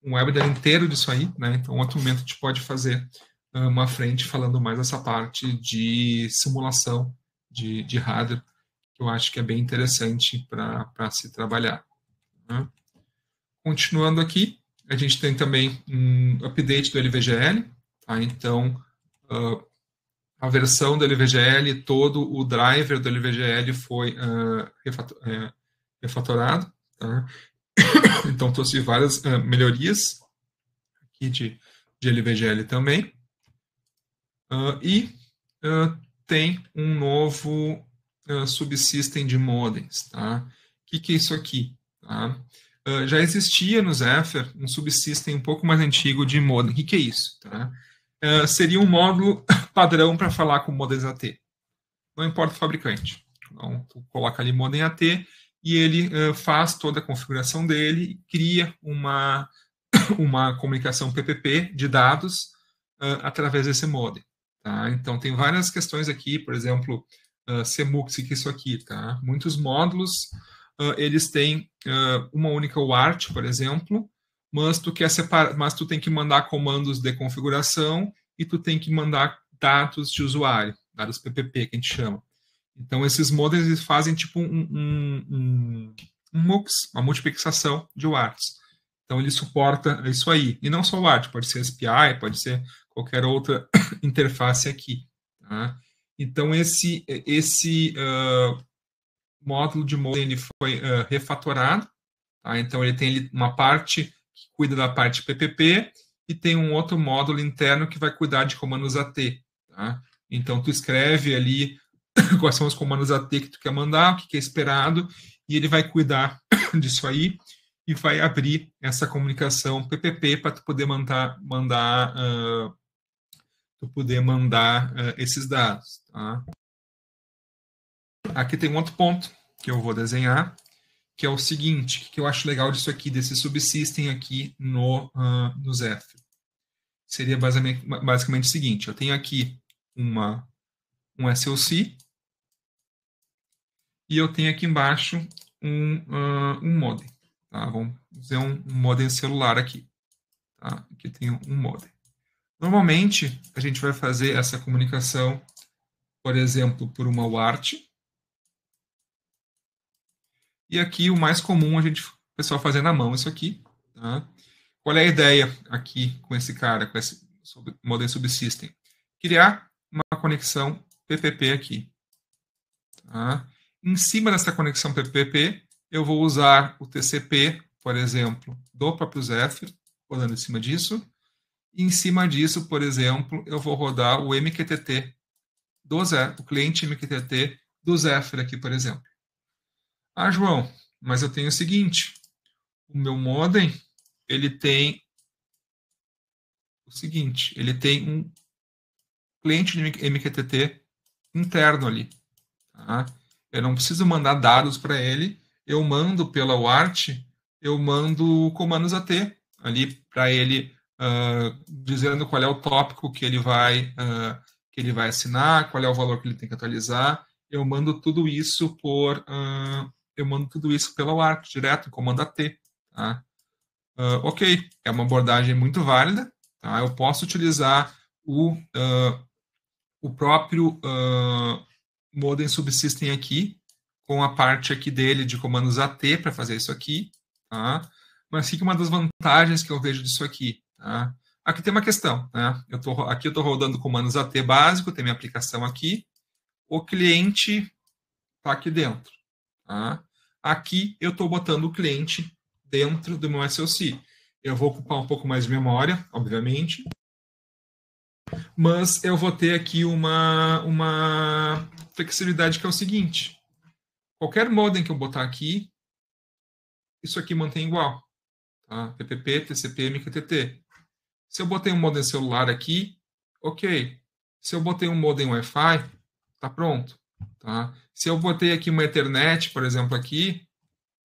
webinar inteiro disso aí, né? Então, em outro momento, a gente pode fazer uma frente falando mais dessa parte de simulação de hardware, que eu acho que é bem interessante para se trabalhar. Né? Continuando aqui, a gente tem também um update do LVGL, tá? Então, a versão do LVGL, todo o driver do LVGL foi refatorado, tá? Então, trouxe várias melhorias aqui de LVGL também. Tem um novo subsystem de modems. Tá? O que é isso aqui? Tá? Já existia no Zephyr um subsystem um pouco mais antigo de modem. O que é isso? Tá? Seria um módulo padrão para falar com modems AT. Não importa o fabricante. Então, tu coloca ali modem AT e ele faz toda a configuração dele e cria uma comunicação PPP de dados através desse modem. Tá? Então, tem várias questões aqui, por exemplo, CMUX, que é isso aqui. Tá? Muitos módulos, eles têm uma única UART, por exemplo, mas tu quer separar, mas tu tem que mandar comandos de configuração e tu tem que mandar dados de usuário, dados PPP, que a gente chama. Então, esses modems eles fazem tipo um MUX, uma multiplexação de UARTs. Então, ele suporta isso aí. E não só o UART, pode ser SPI, pode ser qualquer outra interface aqui. Tá? Então, esse módulo de modem ele foi refatorado. Tá? Então, ele tem uma parte que cuida da parte PPP e tem um outro módulo interno que vai cuidar de comandos AT. Tá? Então, tu escreve ali quais são os comandos AT que tu quer mandar, o que é esperado, e ele vai cuidar disso aí e vai abrir essa comunicação PPP para tu poder mandar esses dados. Tá? Aqui tem um outro ponto que eu vou desenhar, que é o seguinte, que eu acho legal disso aqui, desse subsystem aqui no Zephyr. Seria basicamente o seguinte, eu tenho aqui um SoC e eu tenho aqui embaixo um modem. Tá? Vamos fazer um modem celular aqui. Tá? Aqui tem um modem. Normalmente, a gente vai fazer essa comunicação, por exemplo, por uma UART. E aqui, o mais comum, o pessoal fazer na mão isso aqui. Tá? Qual é a ideia aqui com esse cara, com esse modem subsystem? Criar uma conexão PPP aqui. Tá? Em cima dessa conexão PPP, eu vou usar o TCP, por exemplo, do próprio Zephyr, rodando em cima disso. E em cima disso, por exemplo, eu vou rodar o MQTT do Zephyr, o cliente MQTT do Zephyr aqui, por exemplo. Ah, João, mas eu tenho o seguinte, o meu modem, ele tem o seguinte, ele tem um cliente de MQTT interno ali. Tá? Eu não preciso mandar dados para ele, eu mando pela UART, eu mando comandos AT ali para ele, dizendo qual é o tópico que ele vai assinar, qual é o valor que ele tem que atualizar. Eu mando tudo isso pela UART, direto, em comando AT. Tá? Ok, é uma abordagem muito válida. Tá? Eu posso utilizar o próprio modem subsystem aqui, com a parte aqui dele de comandos AT para fazer isso aqui. Tá? Mas fica uma das vantagens que eu vejo disso aqui. Tá? Aqui tem uma questão. Né? Aqui eu estou rodando comandos AT básico, tem minha aplicação aqui. O cliente está aqui dentro. Tá? Aqui eu estou botando o cliente dentro do meu SLC. Eu vou ocupar um pouco mais de memória, obviamente, mas eu vou ter aqui uma flexibilidade que é o seguinte: qualquer modem que eu botar aqui, isso aqui mantém igual. Tá? PPP, TCP, MQTT. Se eu botei um modem celular aqui, ok. Se eu botei um modem Wi-Fi, tá pronto. Tá? Se eu botei aqui uma Ethernet, por exemplo, aqui,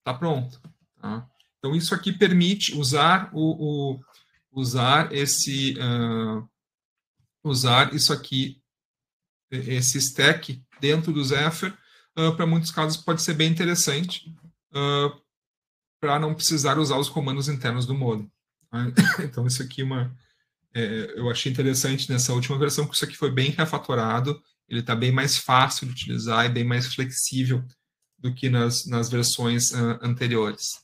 tá pronto. Tá? Então, isso aqui permite usar usar isso aqui, esse stack dentro do Zephyr, para muitos casos pode ser bem interessante, para não precisar usar os comandos internos do modem. Então, isso aqui eu achei interessante nessa última versão, porque isso aqui foi bem refatorado, ele está bem mais fácil de utilizar e bem mais flexível do que nas versões anteriores.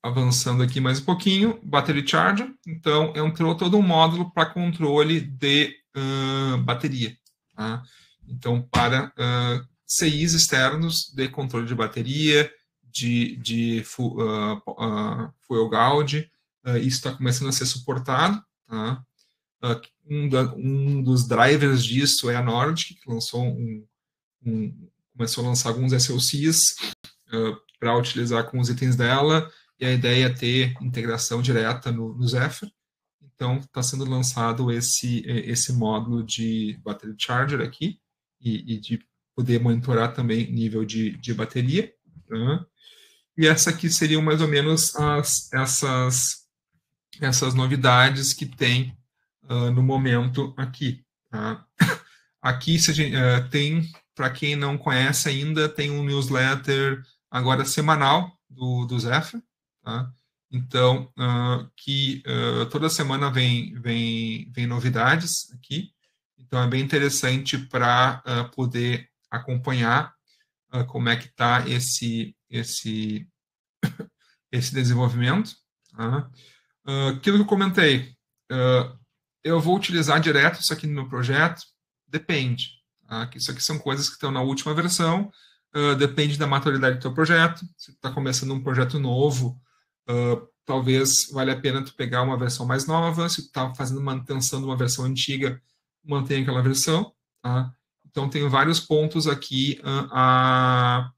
Avançando aqui mais um pouquinho, Battery Charger. Então, entrou todo um módulo para controle de bateria. Tá? Então, para CIs externos de controle de bateria, de fuel gauge, isso está começando a ser suportado. Tá? Um dos drivers disso é a Nordic, que começou a lançar alguns SoCs para utilizar com os itens dela, e a ideia é ter integração direta no Zephyr. Então, está sendo lançado esse módulo de Battery Charger aqui, e de poder monitorar também nível de bateria. Tá? E essa aqui seriam mais ou menos essas novidades que tem no momento aqui. Tá? Aqui tem, para quem não conhece ainda, tem um newsletter agora semanal do Zephyr. Tá? Então, toda semana vem novidades aqui. Então, é bem interessante para poder acompanhar como é que está esse desenvolvimento. Tá? Aquilo que eu comentei, eu vou utilizar direto isso aqui no meu projeto? Depende. Tá? Isso aqui são coisas que estão na última versão, depende da maturidade do teu projeto. Se tu está começando um projeto novo, talvez valha a pena tu pegar uma versão mais nova. Se tu está fazendo manutenção de uma versão antiga, mantém aquela versão. Tá? Então, tem vários pontos aqui a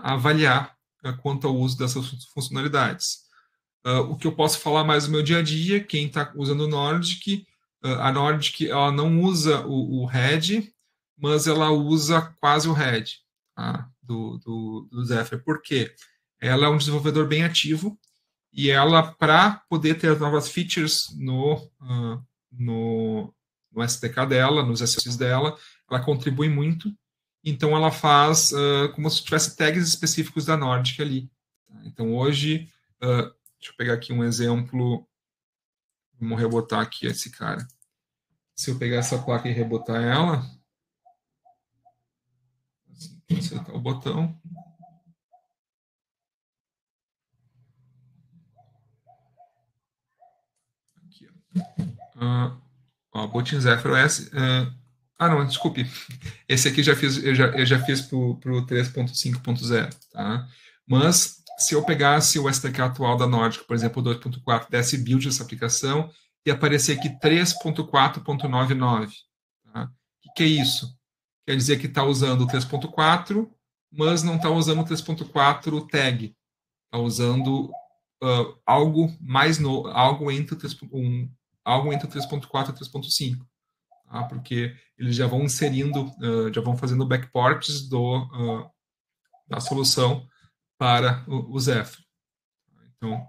avaliar quanto ao uso dessas funcionalidades. O que eu posso falar mais do meu dia a dia, quem está usando o Nordic, a Nordic ela não usa o head, mas ela usa quase o head, tá? do Zephyr. Por quê? Ela é um desenvolvedor bem ativo, e ela, para poder ter as novas features no SDK dela, nos SOCs dela, ela contribui muito. Então, ela faz como se tivesse tags específicos da Nordic ali. Tá? Então, hoje, deixa eu pegar aqui um exemplo. Vamos rebotar aqui esse cara. Se eu pegar essa placa e rebotar ela, assim, acertar o botão. Aqui, Botin Zephyr OS. Não, desculpe. Esse aqui eu já fiz para o 3.5.0. Tá? Mas, se eu pegasse o SDK atual da Nordic, por exemplo, o 2.4, desse build dessa aplicação, e aparecer aqui 3.4.99. Tá? O que é isso? Quer dizer que está usando o 3.4, mas não está usando o 3.4 tag. Está usando algo mais algo entre o 3.4 e 3.5, tá? Porque eles já vão inserindo, já vão fazendo backports da solução para o Zephyr. Então,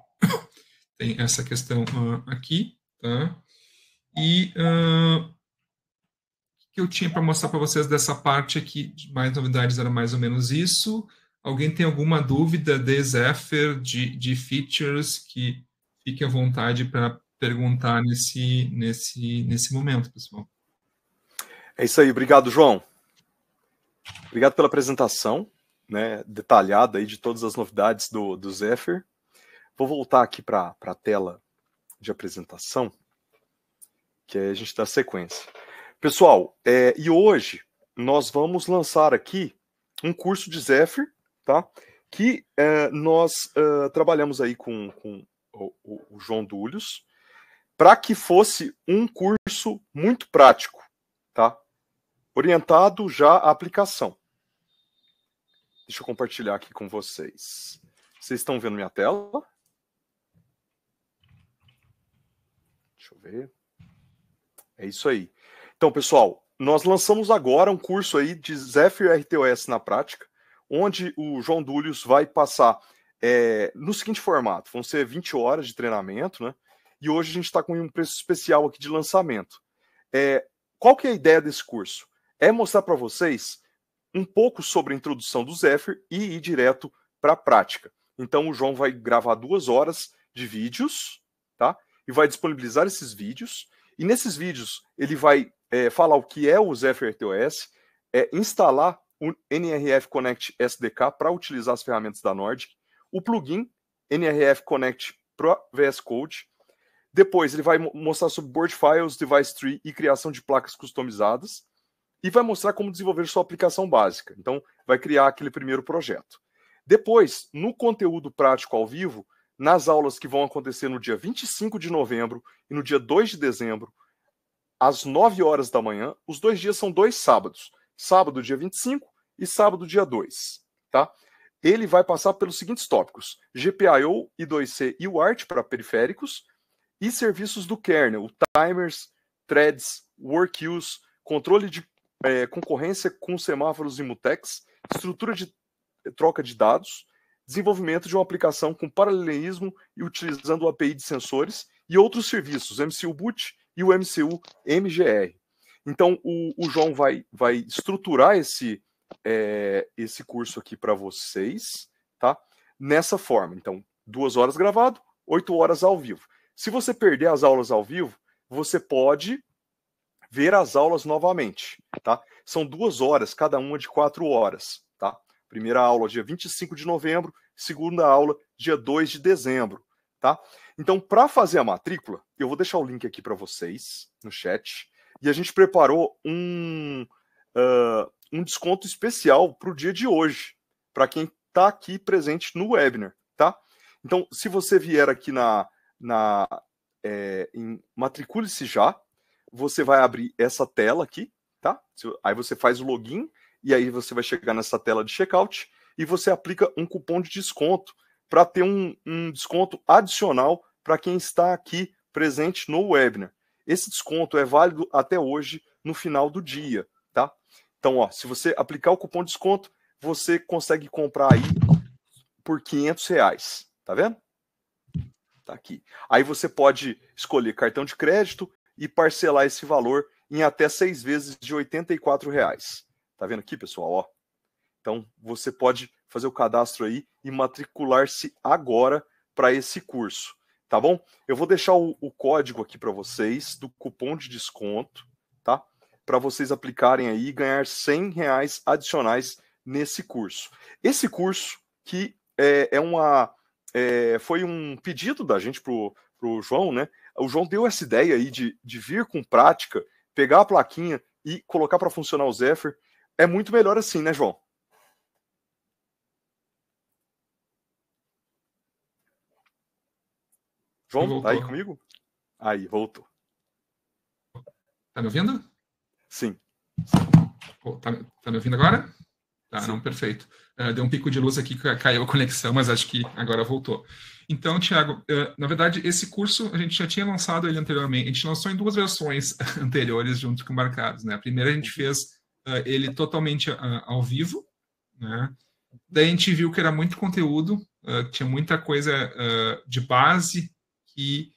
tem essa questão aqui, tá? E o que eu tinha para mostrar para vocês dessa parte aqui, de mais novidades, era mais ou menos isso. Alguém tem alguma dúvida de Zephyr, de features, que fique à vontade para perguntar nesse momento, pessoal. É isso aí, obrigado, João. Obrigado pela apresentação, né, detalhada aí de todas as novidades do Zephyr. Vou voltar aqui para a tela de apresentação, que aí a gente dá sequência. Pessoal, e hoje nós vamos lançar aqui um curso de Zephyr, tá? Que nós trabalhamos aí com o João Dúlios, para que fosse um curso muito prático, tá? Orientado já à aplicação. Deixa eu compartilhar aqui com vocês. Vocês estão vendo minha tela? Deixa eu ver. É isso aí. Então, pessoal, nós lançamos agora um curso aí de Zephyr RTOS na prática, onde o João Dúlios vai passar no seguinte formato. Vão ser 20 horas de treinamento, né? E hoje a gente está com um preço especial aqui de lançamento. Qual que é a ideia desse curso? É mostrar para vocês um pouco sobre a introdução do Zephyr e ir direto para a prática. Então o João vai gravar 2 horas de vídeos, tá? E vai disponibilizar esses vídeos. E nesses vídeos ele vai falar o que é o Zephyr RTOS, instalar o NRF Connect SDK para utilizar as ferramentas da Nordic, o plugin NRF Connect para VS Code. Depois ele vai mostrar sobre board files, device tree e criação de placas customizadas. E vai mostrar como desenvolver sua aplicação básica. Então, vai criar aquele primeiro projeto. Depois, no conteúdo prático ao vivo, nas aulas que vão acontecer no dia 25 de novembro e no dia 2 de dezembro, às 9 horas da manhã, os 2 dias são 2 sábados. Sábado, dia 25 e sábado, dia 2. Tá? Ele vai passar pelos seguintes tópicos: GPIO, I2C e UART para periféricos e serviços do kernel, timers, threads, work-use, controle de concorrência com semáforos e mutex, estrutura de troca de dados, desenvolvimento de uma aplicação com paralelismo e utilizando o API de sensores e outros serviços, MCU Boot e o MCU MGR. Então, o João vai estruturar esse curso aqui para vocês, tá? Nessa forma. Então, 2 horas gravado, 8 horas ao vivo. Se você perder as aulas ao vivo, você pode ver as aulas novamente, tá? São 2 horas, cada uma de 4 horas, tá? Primeira aula dia 25 de novembro, segunda aula dia 2 de dezembro, tá? Então, para fazer a matrícula, eu vou deixar o link aqui para vocês no chat, e a gente preparou um desconto especial para o dia de hoje, para quem está aqui presente no webinar, tá? Então, se você vier aqui em Matricule-se Já, você vai abrir essa tela aqui, tá? Aí você faz o login e aí você vai chegar nessa tela de checkout e você aplica um cupom de desconto para ter um desconto adicional para quem está aqui presente no webinar. Esse desconto é válido até hoje no final do dia, tá? Então, ó, se você aplicar o cupom de desconto, você consegue comprar aí por R$500, tá vendo? Tá aqui. Aí você pode escolher cartão de crédito e parcelar esse valor em até 6 vezes de R$84. Tá vendo aqui, pessoal? Ó. Então, você pode fazer o cadastro aí e matricular-se agora para esse curso, tá bom? Eu vou deixar o código aqui para vocês do cupom de desconto, tá? Para vocês aplicarem aí e ganhar R$100 adicionais nesse curso. Esse curso que foi um pedido da gente pro João, né? O João deu essa ideia aí de vir com prática, pegar a plaquinha e colocar para funcionar o Zephyr. É muito melhor assim, né, João? João, tá aí comigo? Aí, voltou. Tá me ouvindo? Sim. Tá me ouvindo agora? Tá, não, perfeito. Deu um pico de luz aqui, caiu a conexão, mas acho que agora voltou. Então, Tiago, na verdade, esse curso a gente já tinha lançado ele anteriormente. A gente lançou em 2 versões anteriores junto com Embarcados, né? A primeira a gente fez ele totalmente ao vivo, né? Daí a gente viu que era muito conteúdo, tinha muita coisa de base que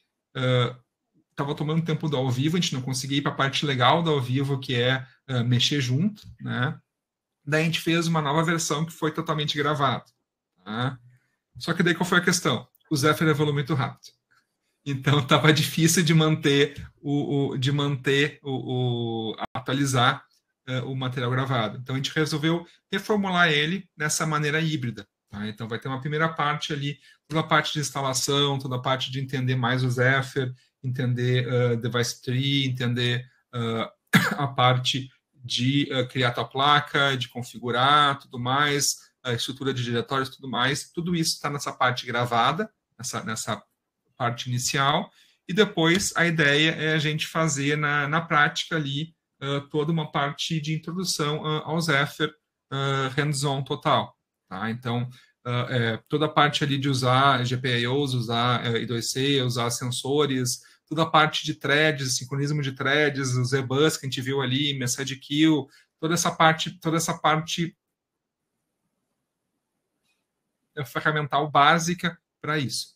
estava tomando tempo do ao vivo, a gente não conseguia ir para a parte legal do ao vivo, que é mexer junto, né? Daí a gente fez uma nova versão que foi totalmente gravada. Tá? Só que daí qual foi a questão? O Zephyr evoluiu muito rápido. Então estava difícil de atualizar o material gravado. Então a gente resolveu reformular ele nessa maneira híbrida. Tá? Então vai ter uma primeira parte ali, toda a parte de instalação, toda a parte de entender mais o Zephyr, entender device tree, entender a parte de criar tua placa, de configurar, tudo mais, a estrutura de diretórios, tudo mais. Tudo isso está nessa parte gravada, nessa parte inicial, e depois a ideia é a gente fazer na prática ali toda uma parte de introdução ao Zephyr hands-on total. Tá? Então, toda a parte ali de usar GPIOs, usar I2C, usar sensores, toda a parte de threads, sincronismo de threads, os ZBus que a gente viu ali, message queue, toda essa parte ferramental básica para isso.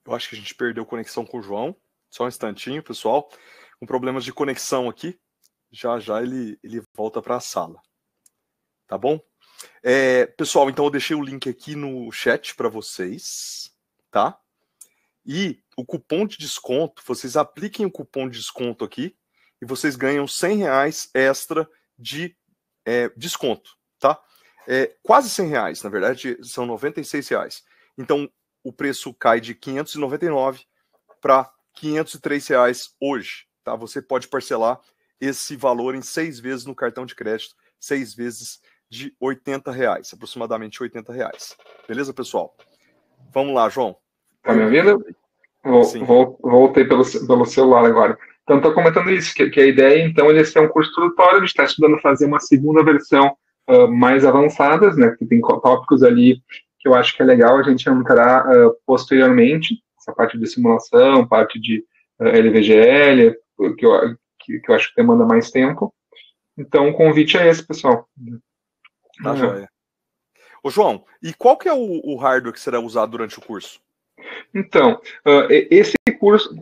Eu acho que a gente perdeu conexão com o João. Só um instantinho, pessoal. Com problemas de conexão aqui. Já ele volta para a sala. Tá bom? Pessoal, então eu deixei o link aqui no chat para vocês. Tá? E o cupom de desconto, vocês apliquem o cupom de desconto aqui e vocês ganham R$100 extra de desconto. Tá? Quase R$100, na verdade, são R$96. Então, o preço cai de R$ 599 para R$ 503 hoje. Tá? Você pode parcelar esse valor em 6 vezes no cartão de crédito, 6 vezes de R$80, aproximadamente R$80. Beleza, pessoal? Vamos lá, João. Tá me ouvindo? Voltei pelo celular agora. Então, estou comentando isso, que a ideia, então, é ser um curso introdutório, a gente está estudando fazer uma segunda versão mais avançadas, né, que tem tópicos ali que eu acho que é legal a gente entrar posteriormente, essa parte de simulação, parte de LVGL, que eu acho que demanda mais tempo. Então, o convite é esse, pessoal. Tá joia. Ô, João, e qual que é o hardware que será usado durante o curso? Então, esse curso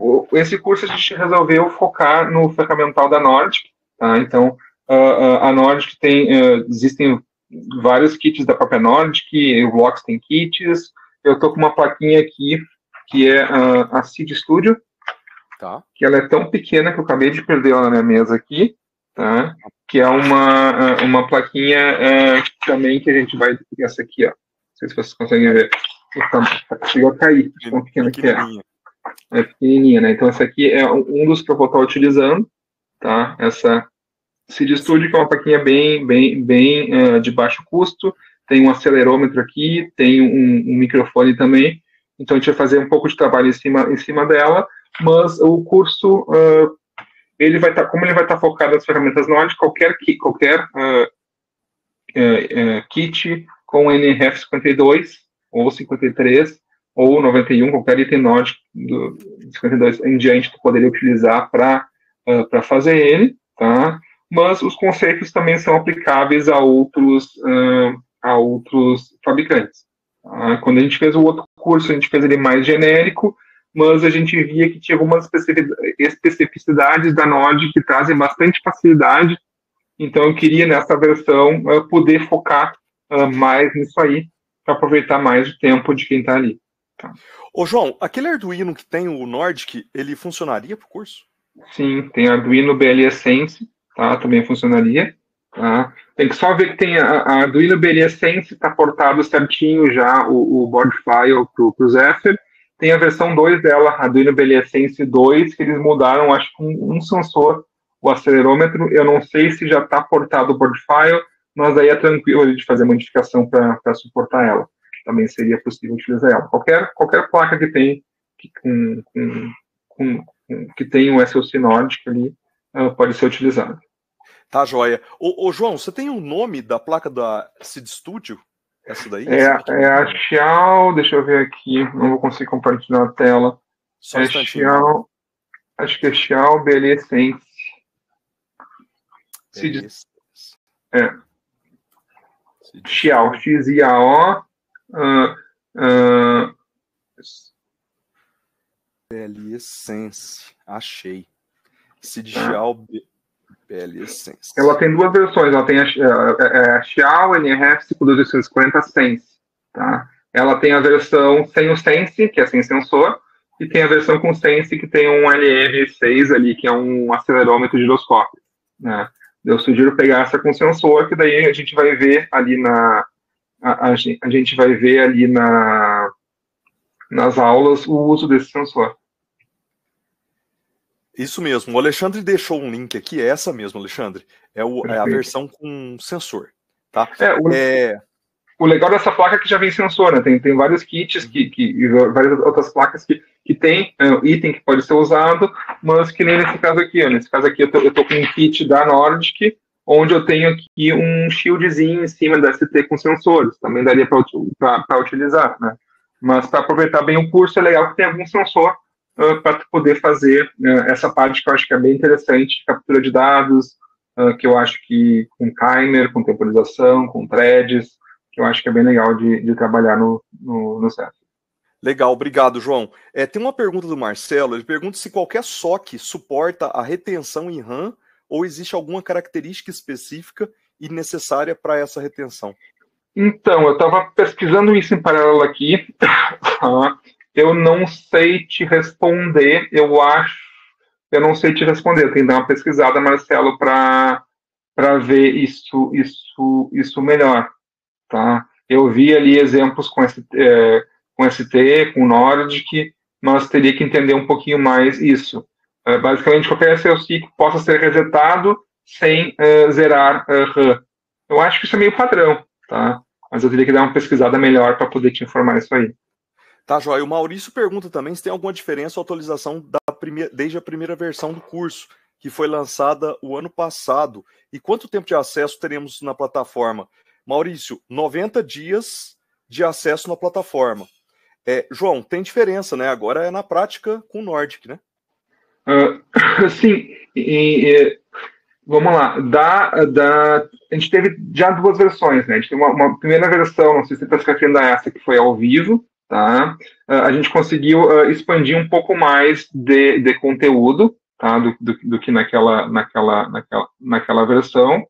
a gente resolveu focar no ferramental da Nordic, tá? Então, a Nordic existem vários kits da própria Nordic, o Blox tem kits. Eu estou com uma plaquinha aqui, que é a Seed Studio, tá? Que ela é tão pequena que eu acabei de perder ela na minha mesa aqui, tá? Que é uma plaquinha também que a gente vai... Essa aqui, ó. Não sei se vocês conseguem ver. Chegou a cair, tão pequena que é. É pequenininha, né? Então, essa aqui é um dos que eu vou estar utilizando, tá? Essa Seed Studio, que é uma plaquinha bem de baixo custo, tem um acelerômetro aqui, tem um microfone também, então a gente vai fazer um pouco de trabalho em cima dela, mas o curso, como ele vai estar focado nas ferramentas Nordic, qualquer kit com NRF52, ou 53, ou 91, qualquer item Nordic do 52 em diante, tu poderia utilizar para fazer ele, tá? Mas os conceitos também são aplicáveis a outros fabricantes. Tá? Quando a gente fez o outro curso, a gente fez ele mais genérico, mas a gente via que tinha algumas especificidades da Nordic que trazem bastante facilidade, então eu queria, nessa versão, poder focar mais nisso aí, para aproveitar mais o tempo de quem está ali. Tá? Ô, João, aquele Arduino que tem o Nordic, ele funcionaria para o curso? Sim, tem Arduino BLE Sense, tá? Também funcionaria. Tá? Tem que só ver que tem a Arduino BLE Sense, está portado certinho já o board file para o Zephyr. Tem a versão 2 dela, Arduino BLE Sense 2, que eles mudaram, acho que um sensor, o acelerômetro. Eu não sei se já está portado o board file, mas aí é tranquilo a gente fazer modificação para suportar ela. Também seria possível utilizar ela. Qualquer placa que tem com que tem o SoC Nordic ali, pode ser utilizado. Tá, joia. Ô, João, você tem o nome da placa da Seeed Studio? Essa daí? É a Xiao, deixa eu ver aqui, não vou conseguir compartilhar a tela. Só um instantinho. Xiao, acho que é Xiao BLE Sense. Xiao, X-I-A-O. BLE Sense, achei. Seeed Xiao BLE Sense. Ela tem duas versões, ela tem a Xiao NRF 5240 Sense, tá? Ela tem a versão sem o Sense, que é sem sensor, e tem a versão com Sense, que tem um LM6 ali, que é um acelerômetro de giroscópio, né? Eu sugiro pegar essa com sensor, que daí a gente vai ver ali a gente vai ver ali nas aulas o uso desse sensor. Isso mesmo. O Alexandre deixou um link aqui, é essa mesmo, Alexandre. É a versão com sensor, tá? O legal dessa placa é que já vem sensor, né? Tem vários kits e várias outras placas que tem item que pode ser usado, mas que nem nesse caso aqui. Nesse caso aqui eu tô com um kit da Nordic, onde eu tenho aqui um shieldzinho em cima da ST com sensores. Também daria para utilizar, né? Mas para aproveitar bem o curso, é legal que tem algum sensor para poder fazer essa parte que eu acho que é bem interessante, captura de dados, que eu acho que com timer, com temporização, com threads, que eu acho que é bem legal de trabalhar no CEF. Legal, obrigado, João. Tem uma pergunta do Marcelo, ele pergunta se qualquer SOC suporta a retenção em RAM ou existe alguma característica específica e necessária para essa retenção. Então, eu estava pesquisando isso em paralelo aqui. Eu não sei te responder, eu não sei te responder, eu tenho que dar uma pesquisada, Marcelo, para ver isso melhor, tá? Eu vi ali exemplos com ST, com Nordic, mas teria que entender um pouquinho mais isso. Basicamente, qualquer SoC que possa ser resetado sem zerar RAM. Eu acho que isso é meio padrão, tá? Mas eu teria que dar uma pesquisada melhor para poder te informar isso aí. Tá, joia. O Maurício pergunta também se tem alguma diferença ou atualização desde a primeira versão do curso, que foi lançada o ano passado. E quanto tempo de acesso teremos na plataforma? Maurício, 90 dias de acesso na plataforma. João, tem diferença, né? Agora é na prática com o Nordic, né? Sim. Vamos lá. A gente teve já duas versões, né? A gente tem uma primeira versão, não sei se você está se referindo a essa, que foi ao vivo, tá? A gente conseguiu expandir um pouco mais de conteúdo, tá? do que naquela versão,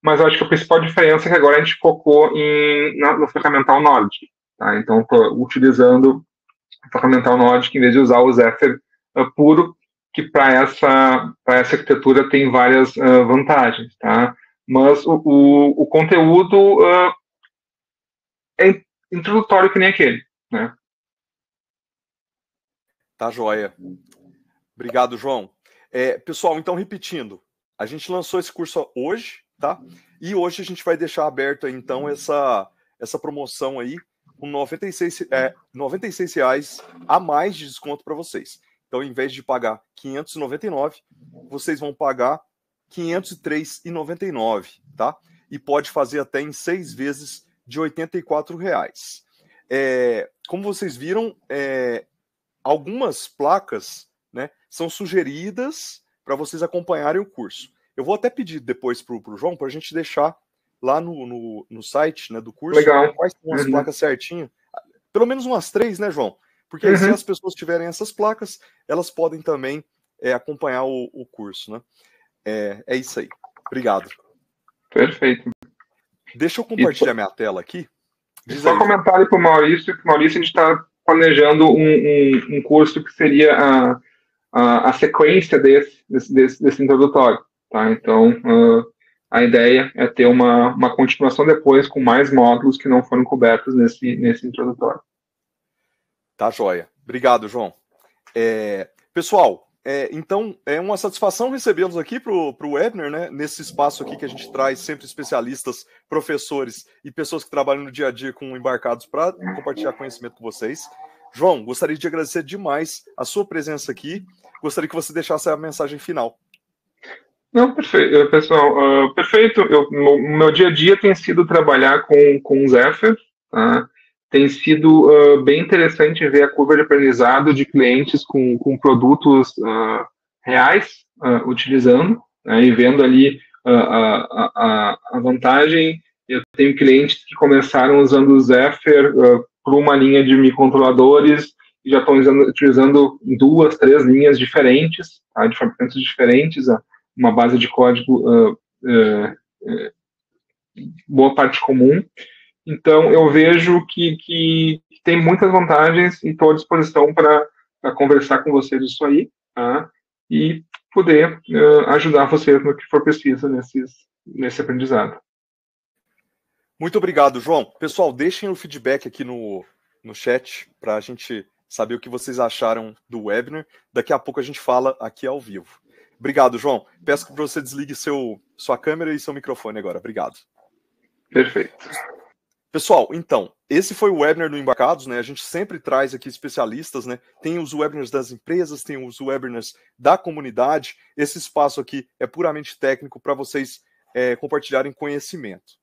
mas eu acho que a principal diferença é que agora a gente focou no ferramental Nordic, tá? Então, estou utilizando o ferramental Nordic em vez de usar o Zephyr puro, que para essa arquitetura tem várias vantagens, tá? Mas o conteúdo é introdutório que nem aquele, né? Tá, joia. Obrigado, João. Pessoal, então, repetindo, a gente lançou esse curso hoje, tá? E hoje a gente vai deixar aberto, então, essa promoção aí com R$96 a mais de desconto para vocês. Então, em vez de pagar R$ 599, vocês vão pagar R$ 503,99, tá? E pode fazer até em 6 vezes de R$ 84,00. Como vocês viram, algumas placas, né, são sugeridas para vocês acompanharem o curso. Eu vou até pedir depois para o João, para a gente deixar lá no site, né, do curso. Legal. Quais são as placas certinho. Pelo menos umas 3, né, João? Porque aí, se as pessoas tiverem essas placas, elas podem também acompanhar o curso, né? É isso aí. Obrigado. Perfeito. Deixa eu compartilhar minha tela aqui. Só um comentário para o Maurício. Maurício, a gente está planejando um curso que seria a sequência desse introdutório, tá? Então, a ideia é ter uma continuação depois com mais módulos que não foram cobertos nesse introdutório. Tá, joia. Obrigado, João. Pessoal, então é uma satisfação recebê-los aqui para o webinar, né? Nesse espaço aqui que a gente traz sempre especialistas, professores e pessoas que trabalham no dia a dia com embarcados para compartilhar conhecimento com vocês. João, gostaria de agradecer demais a sua presença aqui. Gostaria que você deixasse a mensagem final. Não, perfeito, pessoal, perfeito. No meu dia a dia tem sido trabalhar com o Zephyr, tá? Tem sido bem interessante ver a curva de aprendizado de clientes com produtos reais utilizando, né, e vendo ali a vantagem. Eu tenho clientes que começaram usando o Zephyr por uma linha de microcontroladores e já estão utilizando 2, 3 linhas diferentes, tá, de fabricantes diferentes, uma base de código boa parte comum. Então, eu vejo que tem muitas vantagens e estou à disposição para conversar com vocês disso aí, tá? E poder ajudar vocês no que for preciso nesse aprendizado. Muito obrigado, João. Pessoal, deixem o feedback aqui no chat para a gente saber o que vocês acharam do webinar. Daqui a pouco a gente fala aqui ao vivo. Obrigado, João. Peço que você desligue sua câmera e seu microfone agora. Obrigado. Perfeito. Pessoal, então, esse foi o webinar do Embarcados, né? A gente sempre traz aqui especialistas, né? Tem os webinars das empresas, tem os webinars da comunidade. Esse espaço aqui é puramente técnico para vocês compartilharem conhecimento.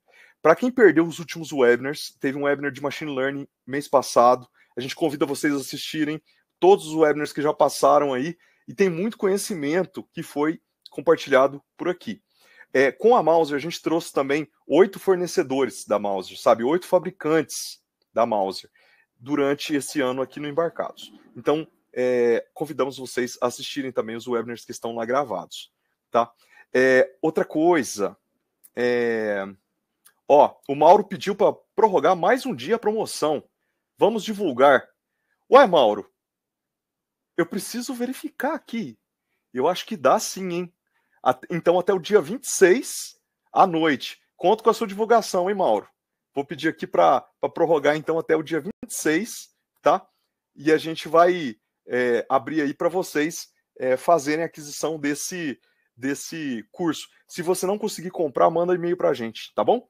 Para quem perdeu os últimos webinars, teve um webinar de Machine Learning mês passado. A gente convida vocês a assistirem todos os webinars que já passaram aí. E tem muito conhecimento que foi compartilhado por aqui. Com a Mouser, a gente trouxe também 8 fornecedores da Mouser, 8 fabricantes da Mouser, durante esse ano aqui no Embarcados. Então, convidamos vocês a assistirem também os webinars que estão lá gravados. Tá? Outra coisa, o Mauro pediu para prorrogar mais um dia a promoção. Vamos divulgar. Ué, Mauro, eu preciso verificar aqui. Eu acho que dá sim, hein? Então, até o dia 26 à noite. Conto com a sua divulgação, hein, Mauro? Vou pedir aqui para prorrogar, então, até o dia 26, tá? E a gente vai abrir aí para vocês fazerem a aquisição desse curso. Se você não conseguir comprar, manda e-mail para a gente, tá bom?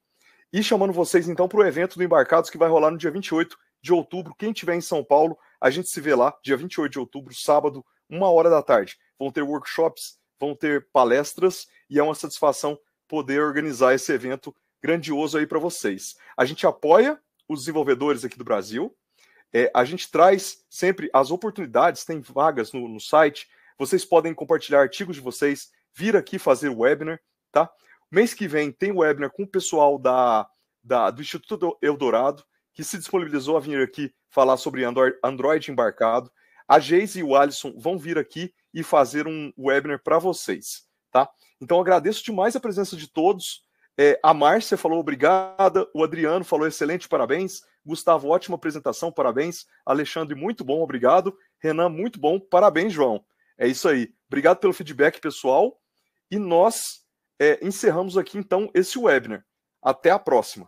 E chamando vocês, então, para o evento do Embarcados, que vai rolar no dia 28 de outubro. Quem estiver em São Paulo, a gente se vê lá, dia 28 de outubro, sábado, 1h da tarde. Vão ter workshops, vão ter palestras e é uma satisfação poder organizar esse evento grandioso aí para vocês. A gente apoia os desenvolvedores aqui do Brasil, a gente traz sempre as oportunidades, tem vagas no site, vocês podem compartilhar artigos de vocês, vir aqui fazer o webinar, tá? Mês que vem tem webinar com o pessoal do Instituto Eldorado, que se disponibilizou a vir aqui falar sobre Android embarcado. A Geise e o Alisson vão vir aqui e fazer um webinar para vocês, tá? Então, agradeço demais a presença de todos. A Márcia falou obrigada, o Adriano falou excelente, parabéns. Gustavo, ótima apresentação, parabéns. Alexandre, muito bom, obrigado. Renan, muito bom, parabéns, João. É isso aí. Obrigado pelo feedback, pessoal. E nós encerramos aqui, então, esse webinar. Até a próxima.